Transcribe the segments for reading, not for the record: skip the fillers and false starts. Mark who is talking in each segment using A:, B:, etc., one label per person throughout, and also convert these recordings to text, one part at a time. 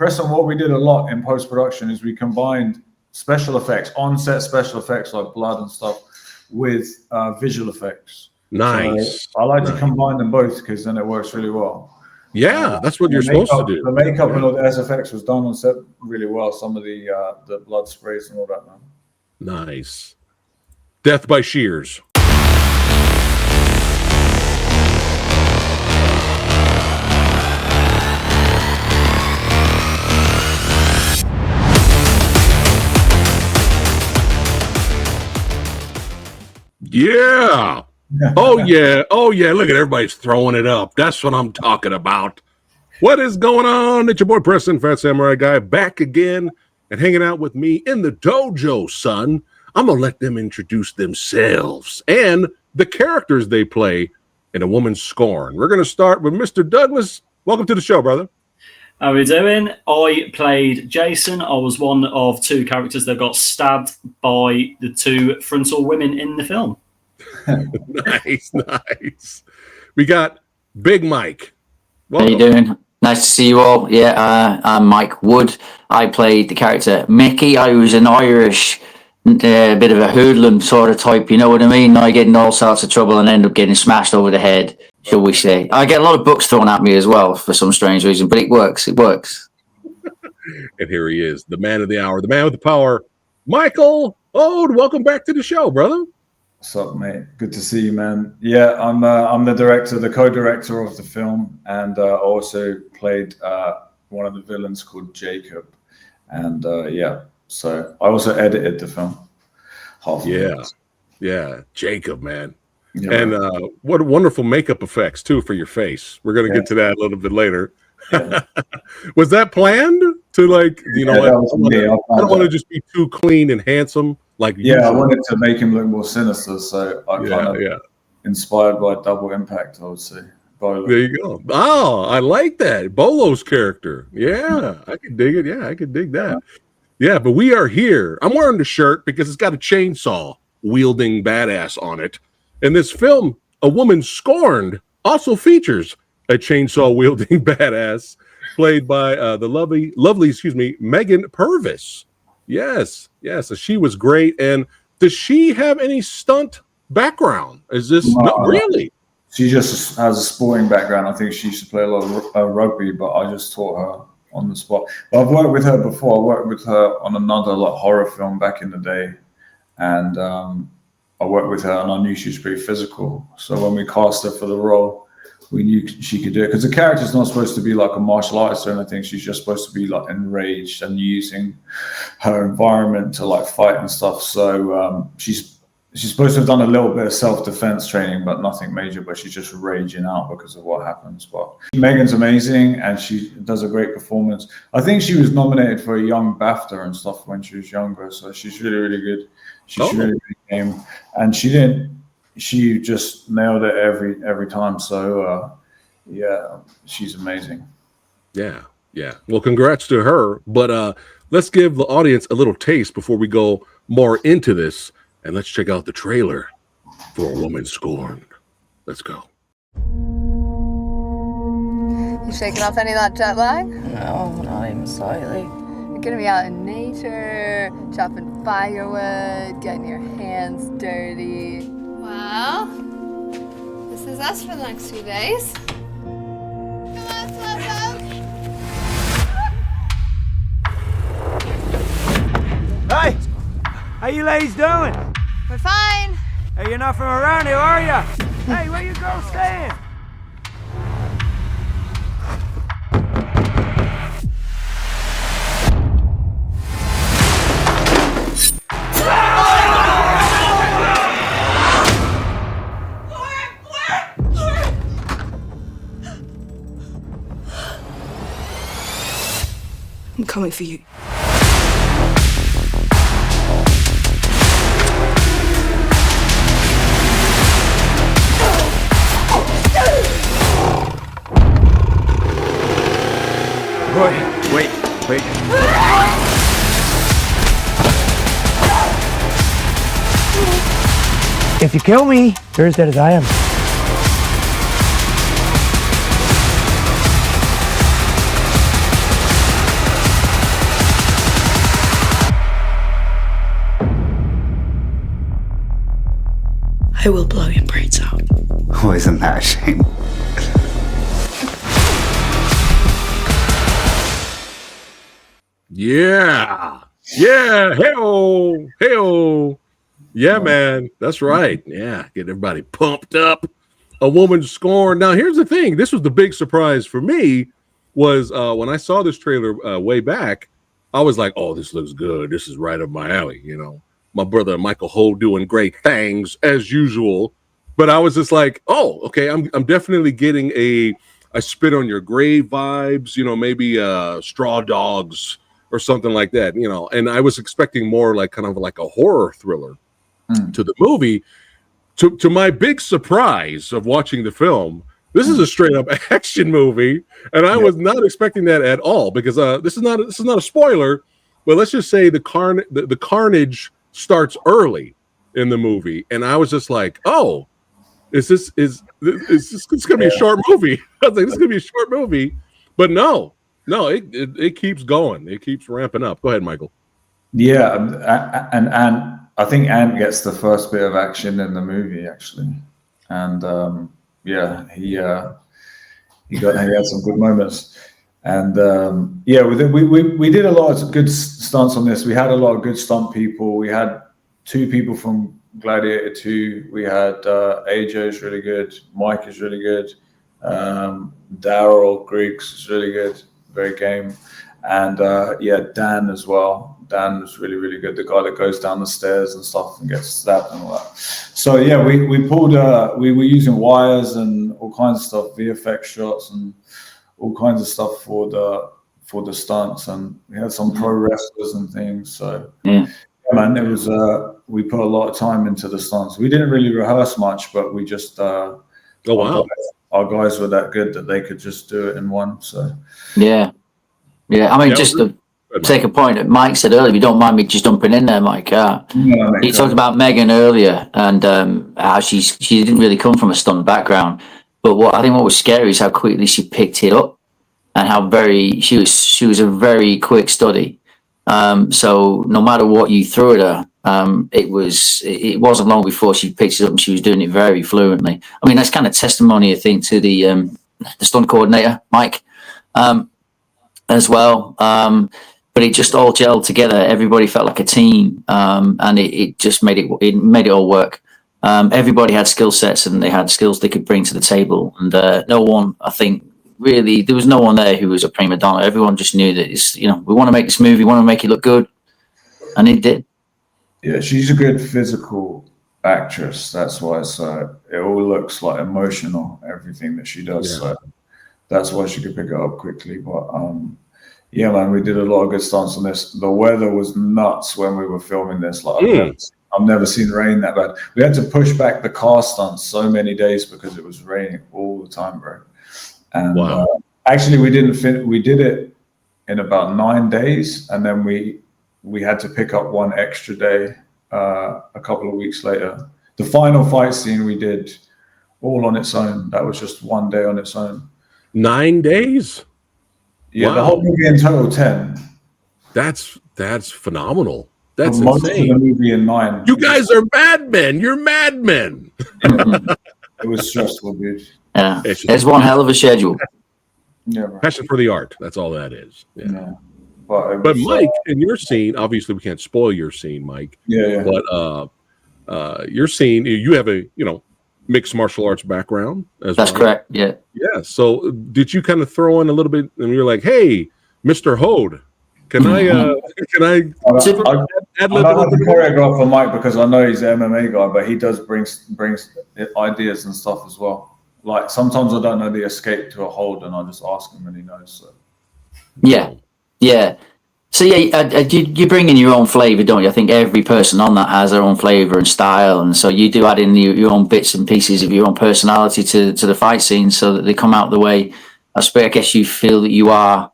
A: Preston, what we did a lot in post-production is we combined special effects, on-set special effects like blood and stuff, with visual effects.
B: Nice.
A: So I like to combine them both because then it works really well.
B: Yeah, that's what you're supposed to do.
A: The makeup and all the SFX was done on set really well. Some of the blood sprays and all that, man.
B: Nice. Death by shears. Yeah. Oh, yeah. Oh, yeah. Look at everybody's throwing it up. That's what I'm talking about. What is going on? It's your boy Preston, Phat Samurai Guy, back again and hanging out with me in the dojo, son. I'm going to let them introduce themselves and the characters they play in A Woman Scorned. We're going to start with Mr. Douglas. Welcome to the show, brother.
C: How are we doing? I played Jason. I was one of two characters that got stabbed by the two frontal women in the film.
B: Nice, nice. We got Big Mike.
D: Welcome. How you doing? Nice to see you all. Yeah, I'm Mike Wood. I played the character Mickey. I was an Irish, bit of a hoodlum sort of type, you know what I mean? I get in all sorts of trouble and end up getting smashed over the head, shall we say. I get a lot of books thrown at me as well for some strange reason, but it works. It works.
B: And here he is, the man of the hour, the man with the power, Michael Hoad. Welcome back to the show, brother.
A: What's up, mate? Good to see you, man. Yeah, I'm the director, the co-director of the film, and also played one of the villains called Jacob. And yeah, so I also edited the film.
B: Yeah, Jacob, man. Yeah, and what wonderful makeup effects too for your face. We're gonna get to that a little bit later. Yeah. Was that planned to, like, you know, I don't want to just be too clean and handsome. Like,
A: I wanted to make him look more sinister, so I kind of inspired by Double Impact, I would say. Bolo.
B: There you go. Oh, I like that. Bolo's character. Yeah, I could dig it. Yeah, I could dig that. Yeah, but we are here. I'm wearing the shirt because it's got a chainsaw wielding badass on it. And this film, A Woman Scorned, also features a chainsaw wielding badass played by the lovely, Megan Purvis. Yes. So she was great. And does she have any stunt background? Is this not really?
A: She just has a sporting background. I think she used to play a lot of rugby, but I just taught her on the spot. But I've worked with her before. I worked with her on another horror film back in the day, and I worked with her, and I knew she was pretty physical. So when we cast her for the role, we knew she could do it, because the character's not supposed to be like a martial artist or anything. She's just supposed to be like enraged and using her environment to like fight and stuff. So she's supposed to have done a little bit of self-defense training, but nothing major. But she's just raging out because of what happens. But Megan's amazing, and she does a great performance. I think she was nominated for a Young BAFTA and stuff when she was younger. So she's really, really good. She's really game, and she just nailed it every time. So yeah, she's amazing.
B: Yeah. Well, congrats to her. But let's give the audience a little taste before we go more into this, and let's check out the trailer for A Woman Scorned. Let's go.
E: You shaking off any of that jet lag?
F: No, not even slightly.
E: You're gonna be out in nature, chopping firewood, getting your hands dirty.
G: Well, this is us for the next few days.
H: Hey! How you ladies doing?
G: We're fine.
H: Hey, you're not from around here, are ya? Hey, where you girls staying?
F: I'm coming for you.
H: Roy, wait. If you kill me, you're as dead as I am.
F: I will blow your brains out.
I: Oh, isn't that a shame?
B: Yeah. Yeah. Hey-oh. Hey-oh. Yeah, man. That's right. Yeah. Get everybody pumped up. A Woman Scorned. Now, here's the thing. This was the big surprise for me was when I saw this trailer way back, I was like, oh, this looks good. This is right up my alley. You know, my brother Michael Hoad doing great things as usual. But I was just like, oh, okay, I'm definitely getting a spit on your grave vibes, you know, maybe Straw Dogs or something like that, you know. And I was expecting more like kind of like a horror thriller to the movie. To my big surprise of watching the film, this is a straight up action movie, and I was not expecting that at all because this is not a spoiler, but let's just say the carnage starts early in the movie, and I was just like, oh, it's gonna be a short movie. I was like, this is gonna be a short movie, but no, it keeps going, it keeps ramping up. Go ahead, Michael.
A: Yeah, and I think Ant gets the first bit of action in the movie actually, and yeah, he had some good moments, and yeah, we did a lot of good stunts on this. We had a lot of good stunt people. We had 2 people from Gladiator 2. We had AJ is really good. Mike is really good. Daryl Griggs is really good, very game, and yeah, Dan as well. Dan was really, really good. The guy that goes down the stairs and stuff and gets stabbed and all that. So yeah, we pulled. We were using wires and all kinds of stuff, VFX shots and all kinds of stuff for the stunts, and we had some pro wrestlers and things. So yeah, man, it was. We put a lot of time into the stunts. We didn't really rehearse much, but we just. Oh
B: wow!
A: Our guys were that good that they could just do it in one. So
D: yeah. I mean, just to take a point that Mike said earlier, if you don't mind me just jumping in there, Mike. He talked about Megan earlier and how she didn't really come from a stunt background, but what was scary is how quickly she picked it up and how she was a very quick study. So no matter what you threw at her, it wasn't long before she picked it up and she was doing it very fluently. I mean, that's kind of testimony, I think, to the stunt coordinator, Mike, as well. But it just all gelled together. Everybody felt like a team, and it just made it all work. Everybody had skill sets and they had skills they could bring to the table. And no one, I think, really, there was no one there who was a prima donna. Everyone just knew that we want to make this movie, we want to make it look good, and it did.
A: Yeah, she's a good physical actress. That's why it all looks like emotional, everything that she does. Yeah. So that's why she could pick it up quickly. But yeah, man, we did a lot of good stunts on this. The weather was nuts when we were filming this. Like I've never seen rain that bad. We had to push back the car stunts so many days because it was raining all the time, bro. And actually, we did it in about 9 days, and then we had to pick up one extra day a couple of weeks later. The final fight scene we did all on its own. That was just one day on its own.
B: 9 days?
A: Yeah, the whole movie in total 10.
B: That's phenomenal. That's
A: most
B: insane.
A: Of the movie in 9.
B: You guys are madmen. You're madmen.
A: It was stressful, dude.
D: Yeah, it's one hell of a schedule.
A: Yeah,
B: passion for the art. That's all that is. Yeah.
A: But
B: Mike, in your scene, obviously we can't spoil your scene, Mike.
A: Yeah.
B: But your scene, you have a mixed martial arts background as
D: That's correct. Yeah.
B: Yeah. So did you kind of throw in a little bit, and you're like, "Hey, Mr. Hoad, can I
A: add the choreograph for Mike because I know he's an MMA guy, but he does brings ideas and stuff as well. Like sometimes I don't know the escape to a hold, and I just ask him, and he knows. So.
D: Yeah. So you bring in your own flavor, don't you? I think every person on that has their own flavor and style, and so you do add in your own bits and pieces of your own personality to the fight scene, so that they come out the way I guess you feel that you are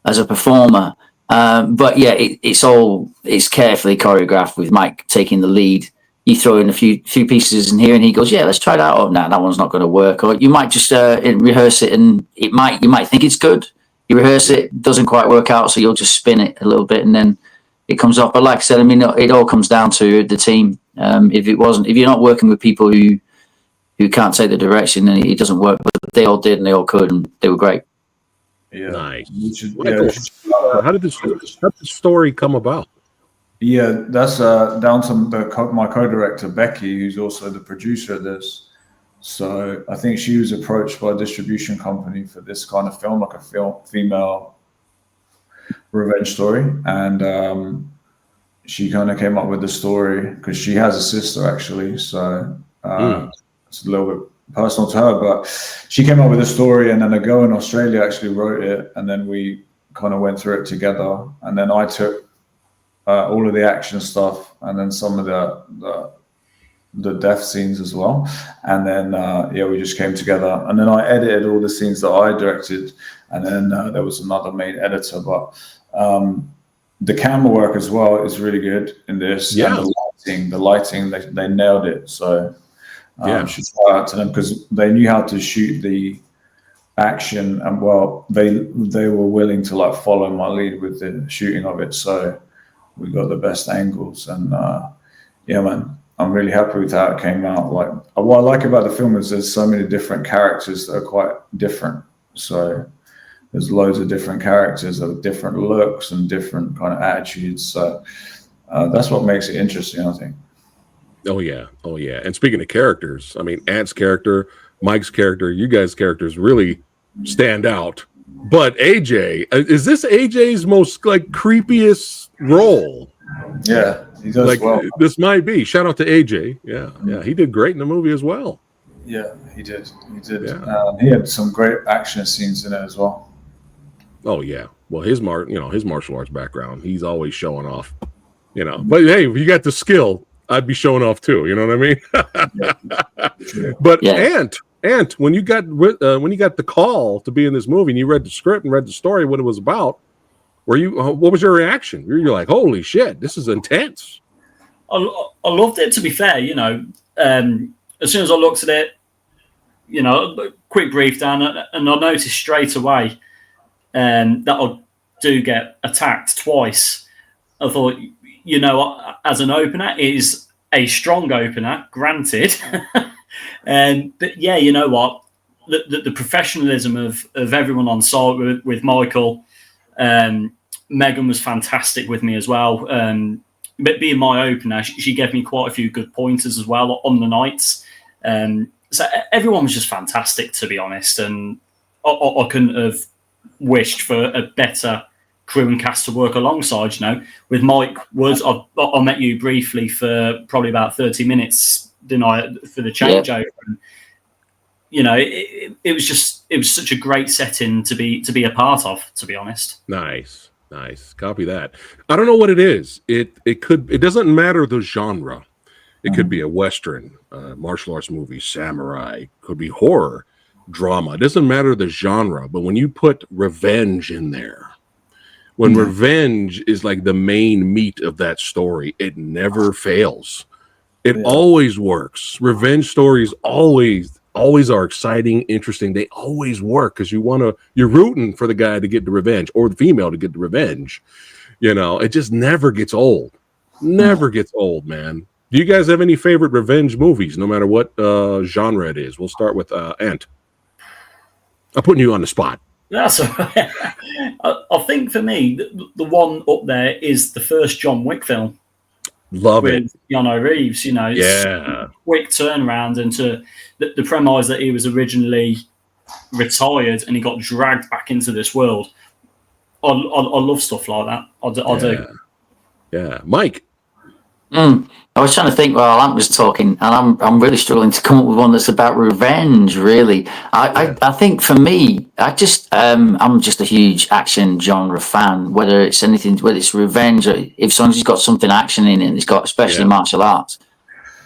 D: as a performer. But yeah, it's carefully choreographed with Mike taking the lead. You throw in a few pieces in here, and he goes, "Yeah, let's try that." Oh, no, that one's not going to work. Or you might just rehearse it, and you might think it's good. You rehearse it, doesn't quite work out, so you'll just spin it a little bit, and then it comes off. But like I said, I mean, it all comes down to the team If you're not working with people who can't take the direction, then it doesn't work. But they all did, and they all could, and they were great.
A: Yeah,
B: nice.
A: Michael,
B: how did this story come about?
A: Yeah, that's down to my co-director Becky, who's also the producer of this. So I think she was approached by a distribution company for this kind of film, like a female revenge story, and she kind of came up with the story because she has a sister actually, so it's a little bit personal to her. But she came up with a story, and then a girl in Australia actually wrote it, and then we kind of went through it together, and then I took all of the action stuff, and then some of the death scenes as well, and then we just came together, and then I edited all the scenes that I directed, and then there was another main editor. But the camera work as well is really good in this.
B: Yeah,
A: and the lighting, they nailed it. So should shout out to them because they knew how to shoot the action, and well, they were willing to like follow my lead with the shooting of it. So we got the best angles, and man, I'm really happy with how it came out. Like, what I like about the film is there's so many different characters that are quite different. So there's loads of different characters that have different looks and different kind of attitudes. So that's what makes it interesting, I think.
B: Oh yeah. And speaking of characters, I mean, Ant's character, Mike's character, you guys' characters really stand out. But AJ, is this AJ's most like creepiest role?
A: Yeah, he does well.
B: This might be. Shout out to AJ. Yeah, he did great in the movie as well.
A: Yeah, he did.
B: Yeah.
A: He had some great action scenes in it as well.
B: Oh yeah. Well, his martial arts background, he's always showing off. But hey, if you got the skill, I'd be showing off too. You know what I mean? But yeah. Ant, when you got the call to be in this movie and you read the script and read the story, what it was about, what was your reaction? You're like, holy shit, this is intense.
C: I loved it, to be fair. As soon as I looked at it, quick brief down, and I noticed straight away that I do get attacked twice. I thought, as an opener, it is a strong opener, granted. But yeah, you know what? The professionalism of everyone on site with Michael, Megan was fantastic with me as well. But being my opener, she gave me quite a few good pointers as well on the nights. So everyone was just fantastic, to be honest. And I couldn't have wished for a better crew and cast to work alongside. With Mike Woods, I met you briefly for probably about 30 minutes, didn't I, for the changeover? Yeah. It was such a great setting to be a part of, to be honest.
B: Nice. Copy that. I don't know what it is. It doesn't matter the genre. It could be a Western, martial arts movie, samurai, could be horror, drama. It doesn't matter the genre, but when you put revenge in there, when revenge is like the main meat of that story, it never fails. It always works. Revenge stories always are exciting, interesting. They always work because you're rooting for the guy to get the revenge or the female to get the revenge. It just never gets old. Never gets old, man. Do you guys have any favorite revenge movies, no matter what genre it is? We'll start with Ant. I'm putting you on the spot.
C: That's all right. I think for me, the one up there is the first John Wick film.
B: Love it.
C: Keanu Reeves, it's a quick turnaround into the premise that he was originally retired and he got dragged back into this world. I love stuff like that. I do.
B: Yeah, Mike.
D: I was trying to think while Ant was talking, and I'm really struggling to come up with one that's about revenge. Really, I think for me, I'm just a huge action genre fan. Whether it's revenge, or if something's got something action in it, and it's got especially martial arts,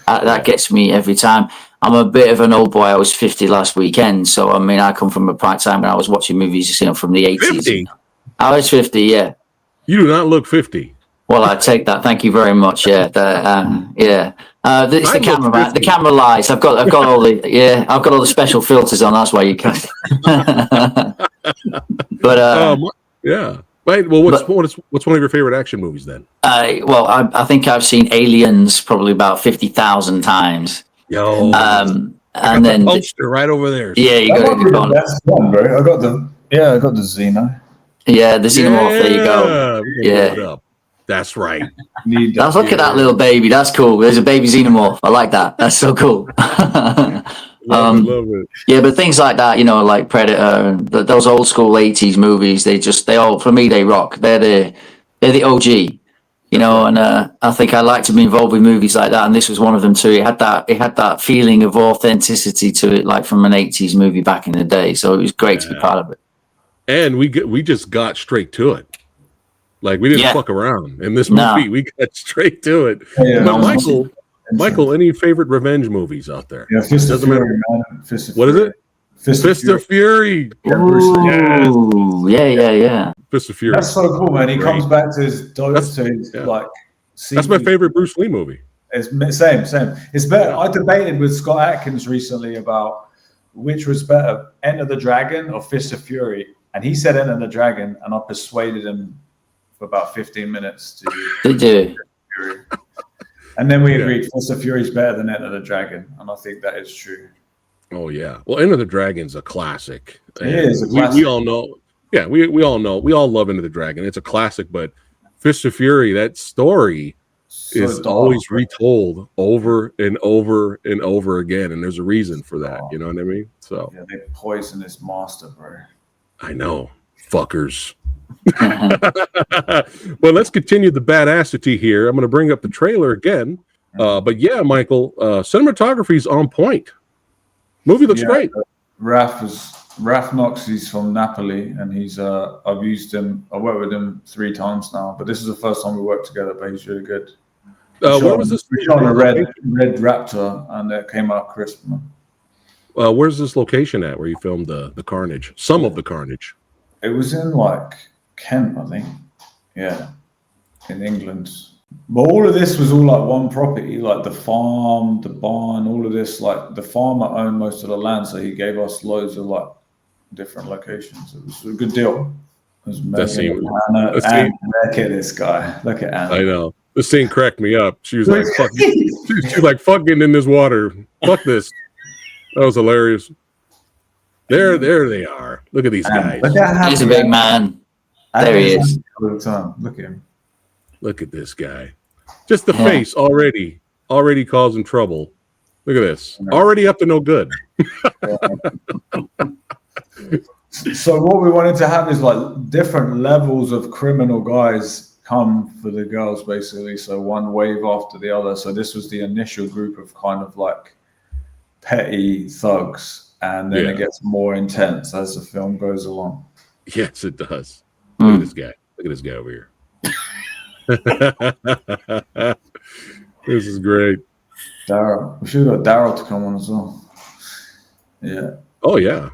D: that gets me every time. I'm a bit of an old boy. I was 50 last weekend, so I mean, I come from a time when I was watching movies, from the 80s.
B: 50?
D: I was 50, yeah.
B: You do not look 50.
D: Well, I take that. Thank you very much. Yeah, it's the camera, man. The camera lies. I've got all the special filters on. That's why you can't. But
B: Right. Well, what's one of your favorite action movies then?
D: I think I've seen Aliens probably about 50,000 times.
B: Yo,
D: and then
B: poster right over there.
D: Yeah, you got it.
A: That's one, bro. I got the Xeno.
D: Yeah, the Xenomorph. There you go.
B: Yeah, it up. That's right.
D: Let's look at that little baby. That's cool. There's a baby Xenomorph. I like that. That's so cool.
B: Love it.
D: Yeah, but things like that, like Predator and those old school 80s movies, they all, for me, they rock. They're the OG, and I think I like to be involved with movies like that, and this was one of them too. It had that feeling of authenticity to it, like from an 80s movie back in the day. So it was great to be part of it.
B: And we just got straight to it. Like we didn't fuck around in this movie. We got straight to it. Yeah, Michael, any favorite revenge movies out there?
A: Yeah, Fist of Fury, man.
B: What is it? Fist of Fury.
D: Ooh, yeah.
B: Fist of Fury.
A: That's so cool, man. He comes back to his
B: That's my favorite Bruce Lee movie.
A: It's same. It's better. I debated with Scott Atkins recently about which was better, Enter the Dragon or Fist of Fury, and he said Enter the Dragon, and I persuaded him for about 15 minutes to do Fury. And then we agreed Fist of Fury is better than Enter the Dragon, and I think that is true.
B: Oh yeah, well, Enter the Dragon's a classic.
A: It is a classic.
B: We all know. Yeah, we all know. We all love Enter the Dragon. It's a classic, but Fist of Fury, that story is always retold over and over and over again, and there's a reason for that. You know what I mean? So
A: they poison his master, bro.
B: I know, fuckers. Well, let's continue the badassity here. I'm going to bring up the trailer again. But yeah, Michael, cinematography's on point. Movie looks great.
A: Raf Knox, he's from Napoli, and he's I've used him. I worked with him 3 times now, but this is the first time we worked together. But he's really good.
B: Where was this?
A: We shot on a red Raptor, and it came out crisp, man.
B: Where's this location at? Where you filmed the carnage? Some of the carnage.
A: It was in Kent, I think. Yeah, in England. But all of this was all one property, like the farm, the barn, all of this. Like the farmer owned most of the land, so he gave us loads of different locations. It was a good deal. It was look at this guy. Look at Anna.
B: I know. This scene cracked me up. She was like, "Fuck!" She's like, "Fuck getting in this water. Fuck this." That was hilarious. There they are. Look at these guys.
D: He's a big man. There he is.
A: Look at him.
B: Look at this guy. Just the face already causing trouble. Look at this. Already up to no good.
A: So what we wanted to have is different levels of criminal guys come for the girls, basically. So one wave after the other. So this was the initial group of kind of petty thugs, and then it gets more intense as the film goes along.
B: Yes, it does. Look at this guy. Look at this guy over here. This is great.
A: Daryl. We should have got Daryl to come on as well. Yeah.
B: Oh yeah.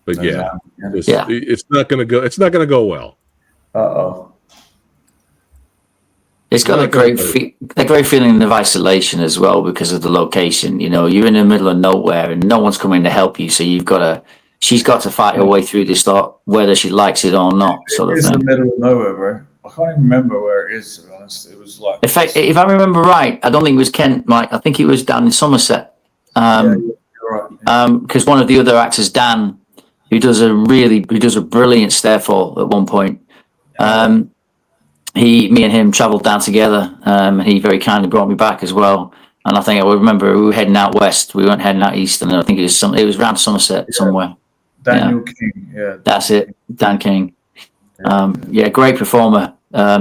B: But it's not gonna go. It's not gonna go well.
A: Uh-oh.
D: It's got a great feeling of isolation as well because of the location. You're in the middle of nowhere and no one's coming to help you, so she's got to fight her way through this thought, whether she likes it or not.
A: It's in the middle of nowhere, bro. I can't even remember where it is, to be honest. It was
D: In fact, if I remember right, I don't think it was Kent, Mike. I think it was down in Somerset.
A: You're right.
D: Because one of the other actors, Dan, who does a brilliant stairfall at one point. Me and him travelled down together. He very kindly brought me back as well. And I think I remember we were heading out west. We weren't heading out east, and I think it was around Somerset somewhere.
A: Daniel King,
D: that's it, Dan King. Great performer.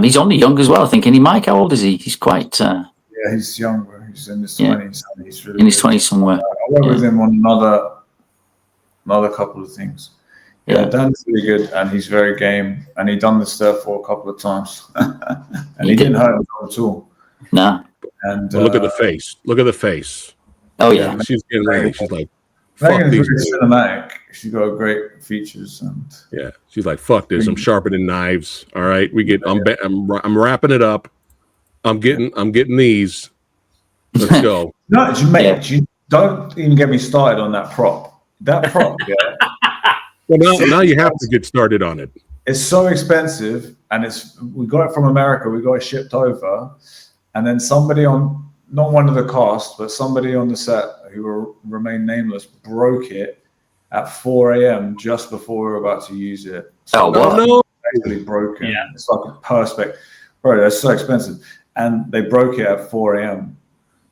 D: He's only young as well, I think. And Mike, how old is he? He's quite.
A: He's young. Bro. He's in his 20s. And he's really
D: in his 20s somewhere.
A: I worked with him on another couple of things. Yeah, Dan's really good, and he's very game. And he done the stuff for a couple of times, and he didn't hurt himself at all.
D: No.
A: And
B: look at the face. Look at the face.
D: Oh yeah,
B: she's getting ready. She's like,
A: "Fuck these." Cinematic. She's got great features, and
B: she's like, "Fuck this." I'm sharpening knives. All right, I'm wrapping it up. I'm getting these. Let's go.
A: No, mate, don't even get me started on that prop. That prop,
B: Well, now you have to get started on it.
A: it's so expensive, and we got it from America. We got it shipped over, and then somebody on, not one of the cast, but somebody on the set who will remain nameless, broke it at 4 a.m. just before we were about to use it.
D: So
B: no.
A: Actually broken. Yeah. It's like a perspex. Bro, that's so expensive. And they broke it at 4 a.m.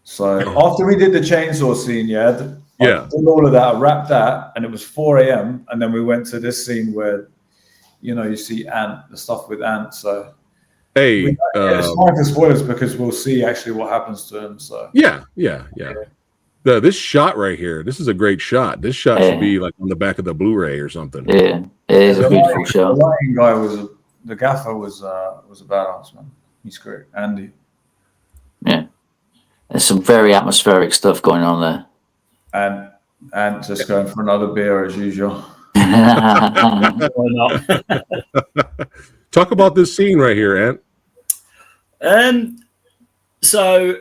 A: So after we did the chainsaw scene, I did all of that, I wrapped that, and it was 4 a.m. And then we went to this scene where, you see Ant, the stuff with Ant. So
B: hey,
A: it's fine for spoilers because we'll see actually what happens to him. So
B: yeah. This shot right here, this is a great shot. This shot should be like on the back of the Blu-ray or something.
D: Yeah, it is a beautiful shot.
A: The lighting guy the gaffer was a badass, man. He's great, Andy.
D: Yeah, there's some very atmospheric stuff going on
A: there. And just going for another beer as usual.
B: Talk about this scene right here,
C: Ant. So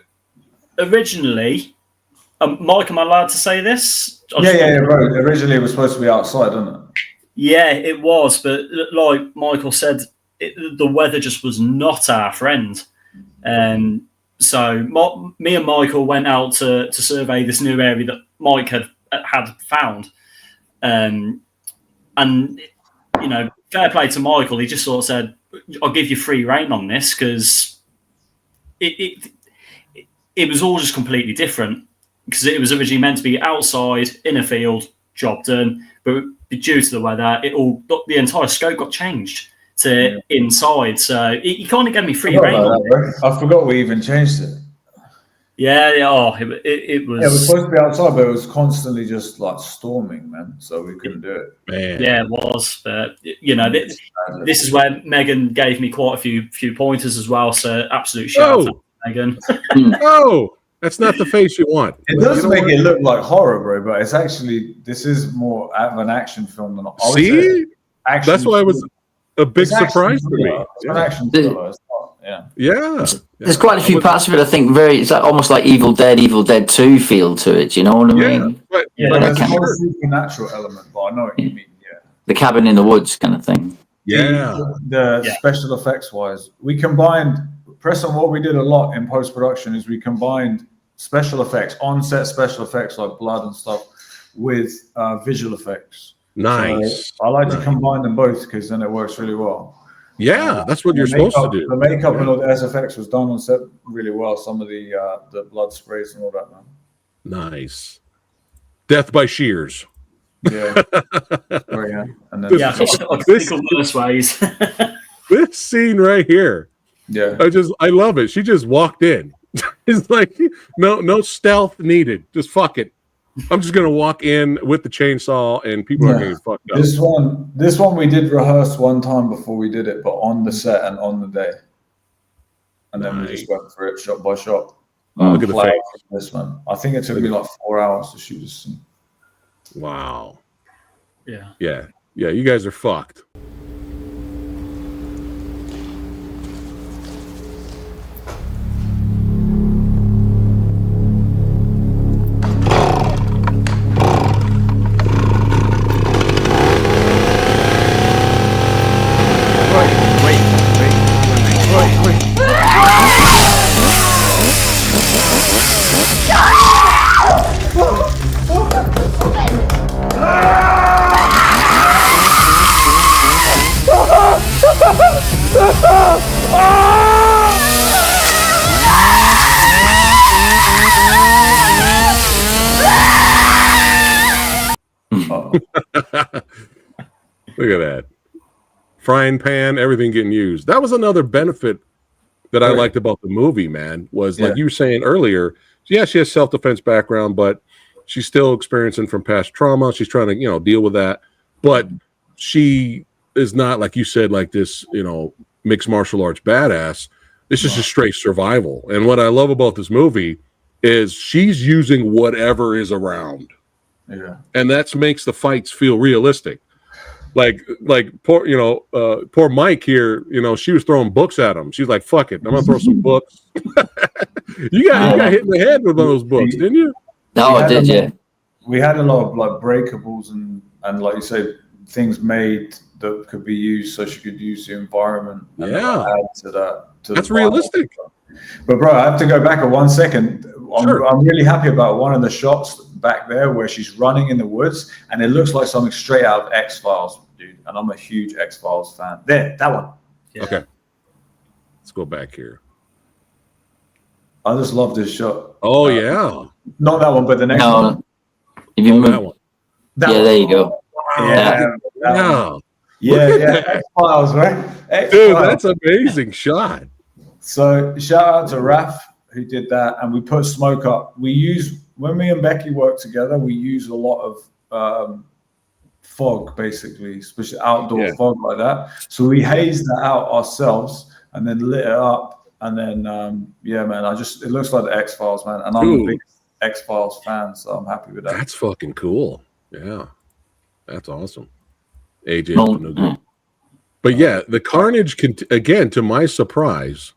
C: originally, Mike, am I allowed to say this?
A: Yeah, bro. Originally, it was supposed to be outside, wasn't it?
C: Yeah, it was, but like Michael said, the weather just was not our friend. So me and Michael went out to survey this new area that Mike had found, and fair play to Michael. He just sort of said, "I'll give you free rein on this," because it was all just completely different. Because it was originally meant to be outside in a field, job done, but due to the weather, the entire scope got changed to inside. So you kind of gave me free rein.
A: I forgot we even changed it.
C: Yeah. It was.
A: Yeah, it was supposed to be outside, but it was constantly just like storming, man. So we couldn't do it.
B: Man.
C: Yeah, it was. But this is where Megan gave me quite a few pointers as well. So absolute shout out to Megan.
B: Oh. That's not the face you want.
A: It does make it look like horror, bro, but it's actually, this is more of an action film than
B: See? That's why it was a big surprise to me.
A: It's an action thriller.
B: Yeah.
D: There's quite a few parts of it, I think, it's like almost like Evil Dead 2 feel to it. You know what I mean?
A: But there's a more supernatural element, but I know what you mean,
D: The cabin in the woods kind of thing.
B: Yeah.
A: The special effects wise, we combined, Preston, what we did a lot in post-production is we combined special effects, on-set special effects like blood and stuff, with visual effects.
B: Nice.
A: So I like to combine them both because then it works really well.
B: Yeah, that's what you're supposed to do.
A: The makeup and all the SFX was done on set really well. Some of the blood sprays and all that, man.
B: Nice. Death by shears.
A: Yeah. And then
B: this scene right here.
A: Yeah.
B: I love it. She just walked in. It's like no stealth needed. Just fuck it. I'm just gonna walk in with the chainsaw and people are getting fucked up.
A: This one we did rehearse one time before we did it, but on the set and on the day. And then we just went for it shot by shot.
B: Look at the face.
A: This one. I think it took me like 4 hours to shoot this scene.
B: Wow.
C: Yeah.
B: You guys are fucked. Look at that. Frying pan, everything getting used. That was another benefit that I liked about the movie, man, was like you were saying earlier, she has self-defense background, but she's still experiencing from past trauma. She's trying to, deal with that. But she is not, like you said, like this, mixed martial arts badass. This is just straight survival. And what I love about this movie is she's using whatever is around.
A: Yeah.
B: And that makes the fights feel realistic. Like poor Mike here, she was throwing books at him. She's like, fuck it, I'm gonna throw some books. you got hit in the head with one of those books, didn't you?
D: No, I did, yeah.
A: We had a lot of like breakables and like you say, things made that could be used, so she could use the environment and
B: Yeah.
A: add to that.
B: That's realistic.
A: But bro, I have to go back a 1 second.
B: Sure.
A: I'm really happy about one of the shots back there where she's running in the woods, and it looks like something straight out of X-Files, dude. And I'm a huge X-Files fan. There, that one.
C: Yeah.
B: Okay. Let's go back here.
A: I just love this shot.
B: Oh, yeah.
A: Not that one, but the next one.
D: If you
B: Oh,
D: move,
B: that one.
A: That
D: yeah,
A: one.
D: there you go.
A: Yeah.
B: Yeah.
A: Yeah. X-Files, right? X-Files.
B: Dude, that's an amazing shot.
A: So shout out to Raf who did that, and we put smoke up. We use, when me and Becky work together, we use a lot of fog, basically, especially outdoor fog like that. So we hazed that out ourselves and then lit it up, and then yeah, man, it looks like the X-Files, man, and I'm a big X-Files fan, so I'm happy with that.
B: That's fucking cool. Yeah, that's awesome. AJ, but yeah, the carnage again. To my surprise,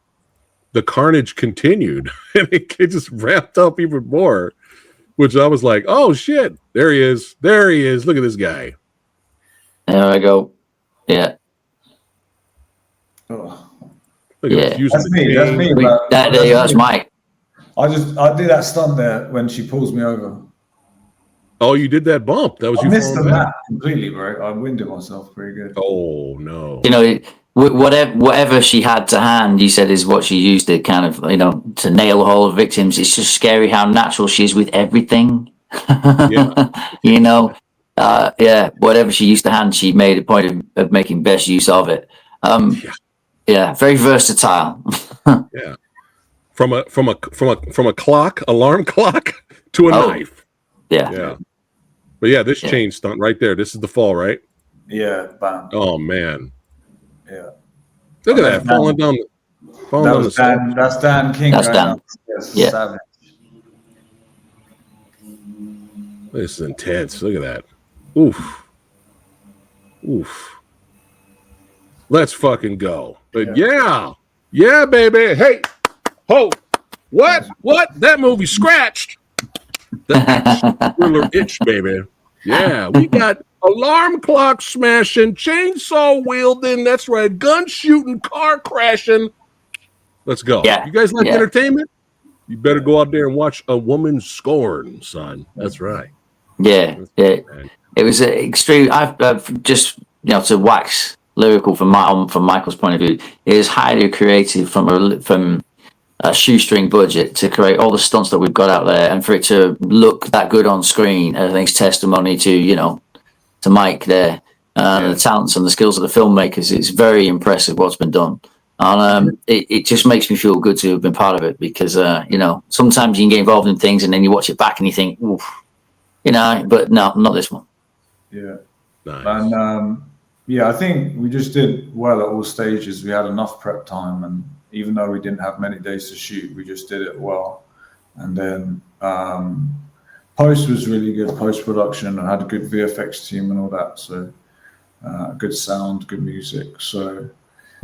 B: the carnage continued, and it just ramped up even more. Which I was like, "Oh shit! There he is! There he is! Look at this guy!"
D: There I go. Yeah.
A: Oh.
B: Look at this,
A: That's me. That's me.
D: There you go. That's Mike.
A: I do that stunt there when she pulls me over.
B: Oh, you did that bump. That was
A: I
B: you.
A: missed the map completely, bro. I winded myself pretty good.
B: Oh no!
D: You know, whatever she had to hand, you said is what she used to kind of, to nail all the victims. It's just scary how natural she is with everything.
B: Yeah.
D: Yeah. Whatever she used to hand, she made a point of making best use of it. Yeah, very versatile.
B: Yeah. From a clock, alarm clock, to a knife.
D: Yeah.
B: Yeah. But yeah, this chain stunt right there. This is the fall, right?
A: Yeah, bam.
B: Oh man.
A: Yeah.
B: Look at that, falling down the steps.
A: That's Dan King.
D: That's
A: right
D: Dan.
A: now. Yes,
D: Yeah.
A: savage.
B: This is intense. Look at that. Oof. Oof. Let's fucking go. But yeah, baby. Hey, ho, what? That movie scratched. That thriller itch, baby. Yeah, we got alarm clock smashing, chainsaw wielding. That's right, gun shooting, car crashing. Let's go.
D: Yeah.
B: You guys like entertainment? You better go out there and watch A Woman Scorned, son. That's right.
D: Yeah. It was extreme. I've just, to wax lyrical from Michael's point of view, it is highly creative from a shoestring budget to create all the stunts that we've got out there, and for it to look that good on screen, I think it's testimony to Mike there, the talents and the skills of the filmmakers. It's very impressive what's been done, and it just makes me feel good to have been part of it, because sometimes you can get involved in things and then you watch it back and you think, oof, but no, not this one.
A: Yeah.
B: Nice.
A: And I think we just did well at all stages. We had enough prep time, and even though we didn't have many days to shoot, we just did it well. And then post was really good, post-production. I had a good VFX team and all that. So good sound, good music. So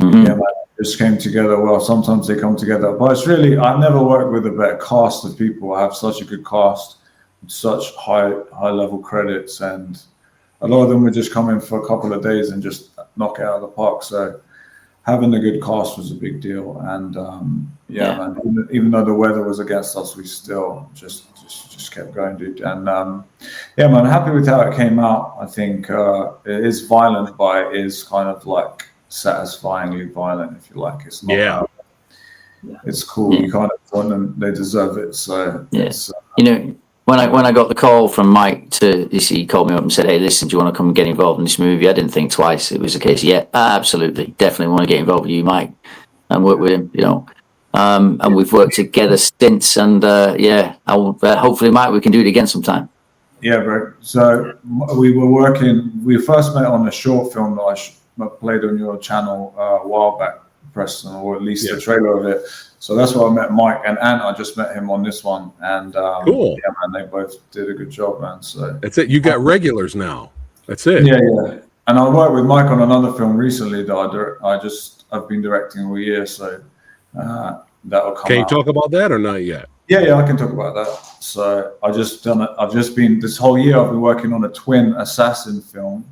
A: yeah, man, it just came together well. Sometimes they come together. But it's really, I've never worked with a better cast of people. I have such a good cast, such high level credits, and a lot of them would just come in for a couple of days and just knock it out of the park. So having a good cast was a big deal, and man, even though the weather was against us, we still just kept going, dude. And yeah, man, happy with how it came out. I think it is violent, but it is kind of like satisfyingly violent, if you like. It's not. It's cool. You kind of want them; they deserve it. So it's,
D: When I got the call from Mike he called me up and said, "Hey, listen, do you want to come and get involved in this movie?" I didn't think twice. It was a case, absolutely, definitely want to get involved with you, Mike, and work with him. And we've worked together since. And hopefully, Mike, we can do it again sometime.
A: Yeah, bro. So we were working. We first met on a short film that I played on your channel a while back, Preston, or at least the trailer of it. So that's where I met Mike, and Ant, I just met him on this one. And
B: cool.
A: Yeah, man, they both did a good job, man. So
B: that's it. You got regulars now. That's it.
A: Yeah. And I worked with Mike on another film recently that I've been directing all year. So that'll come.
B: Can you
A: out.
B: talk about that or not yet?
A: Yeah, I can talk about that. So I've just been this whole year. I've been working on a twin assassin film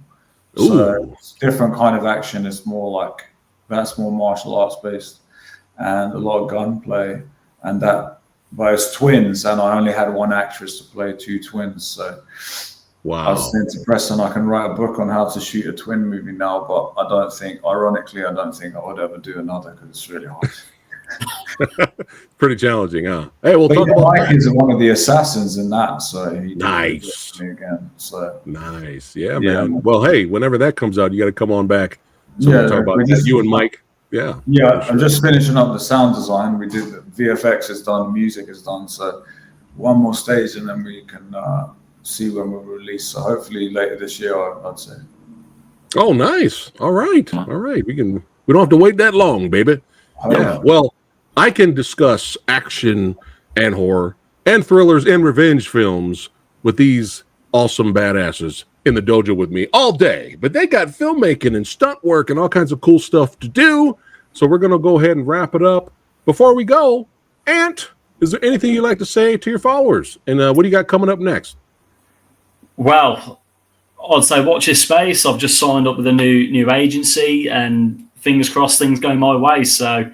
A: So it's different kind of action. It's more like that's more martial arts based and a lot of gunplay and that. But it's twins, and I only had one actress to play two twins. So I was saying to Preston, I can write a book on how to shoot a twin movie now, but I don't think, ironically, I don't think I would ever do another because it's really hard.
B: Pretty challenging, huh? Hey, we'll talk about
A: Mike is one of the assassins in that, so he
B: nice
A: again. So
B: nice, yeah, man. Well, hey, whenever that comes out, you got to come on back. So we'll talk about that. You and Mike. Yeah.
A: Yeah, I'm just finishing up the sound design. We did the VFX is done, music is done. So one more stage, and then we can see when we'll release. So hopefully later this year, I'd say.
B: Oh, nice. All right. We don't have to wait that long, baby. Yeah. Well, I can discuss action and horror and thrillers and revenge films with these awesome badasses in the dojo with me all day, but they got filmmaking and stunt work and all kinds of cool stuff to do. So we're going to go ahead and wrap it up. Before we go, Ant, is there anything you'd like to say to your followers? And what do you got coming up next?
C: Well, I'd say watch this space. I've just signed up with a new agency, and fingers crossed things go my way. So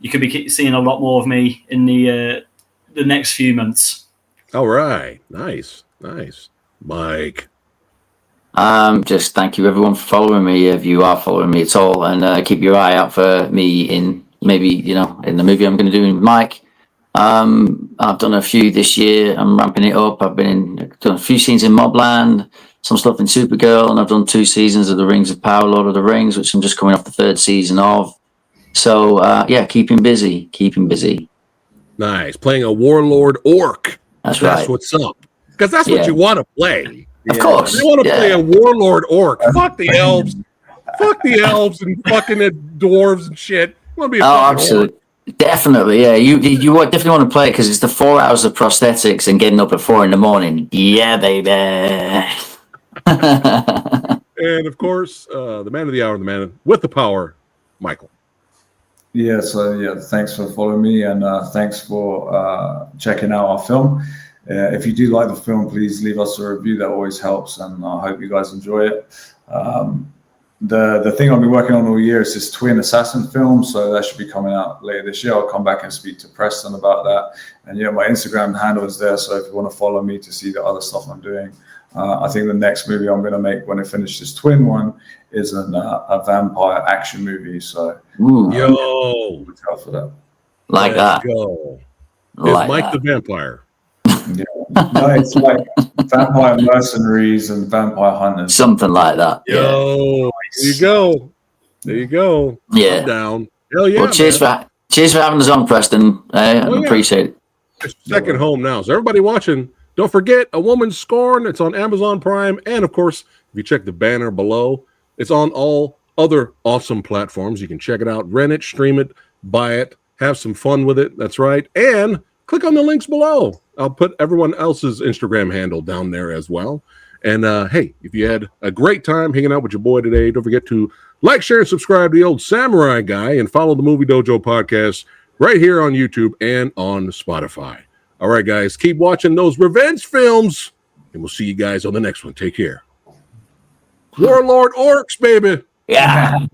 C: you could be seeing a lot more of me in the next few months.
B: All right. Nice. Mike.
D: Just thank you everyone for following me, if you are following me at all, and keep your eye out for me in maybe in the movie I'm going to do with Mike. I've done a few this year. I'm ramping it up. I've done a few scenes in Mobland, some stuff in Supergirl, and I've done 2 seasons of The Rings of Power, Lord of the Rings, which I'm just coming off the 3rd season of. So keeping busy.
B: Nice. Playing a warlord orc.
D: That's right.
B: That's what's up. Because that's what you want to play.
D: Of course.
B: You want to play a warlord orc. Fuck the elves. Fuck the elves and fucking the dwarves and shit. You want to be a
D: absolutely. Orc. Definitely, yeah. You definitely want to play it because it's the 4 hours of prosthetics and getting up at 4 a.m. Yeah, baby.
B: And of course, the man of the hour, the man with the power, Michael.
A: Yeah, so thanks for following me, and thanks for checking out our film. If you do like the film, please leave us a review. That always helps, and I hope you guys enjoy it. The thing I'll be working on all year is this twin assassin film, so that should be coming out later this year. I'll come back and speak to Preston about that. And my Instagram handle is there, so if you want to follow me to see the other stuff I'm doing. I think the next movie I'm going to make when I finish this twin one is a vampire action movie. So
B: yo,
A: look out for that.
D: Like that.
B: Go.
D: Like
B: Mike
D: that.
B: the Vampire.
A: Yeah. No, it's like vampire mercenaries and vampire hunters.
D: Something like that.
B: Yo, there you go.
D: Yeah.
B: I'm down. Hell yeah.
D: Well, cheers for having us on, Preston. I appreciate it.
B: It's second home now. So everybody watching, don't forget A Woman Scorned. It's on Amazon Prime. And of course, if you check the banner below, it's on all other awesome platforms. You can check it out, rent it, stream it, buy it, have some fun with it. That's right. And click on the links below. I'll put everyone else's Instagram handle down there as well. And hey, if you had a great time hanging out with your boy today, don't forget to like, share, and subscribe to the Old Samurai Guy, and follow the Movie Dojo podcast right here on YouTube and on Spotify. All right, guys, keep watching those revenge films, and we'll see you guys on the next one. Take care. Warlord Orcs, baby.
D: Yeah.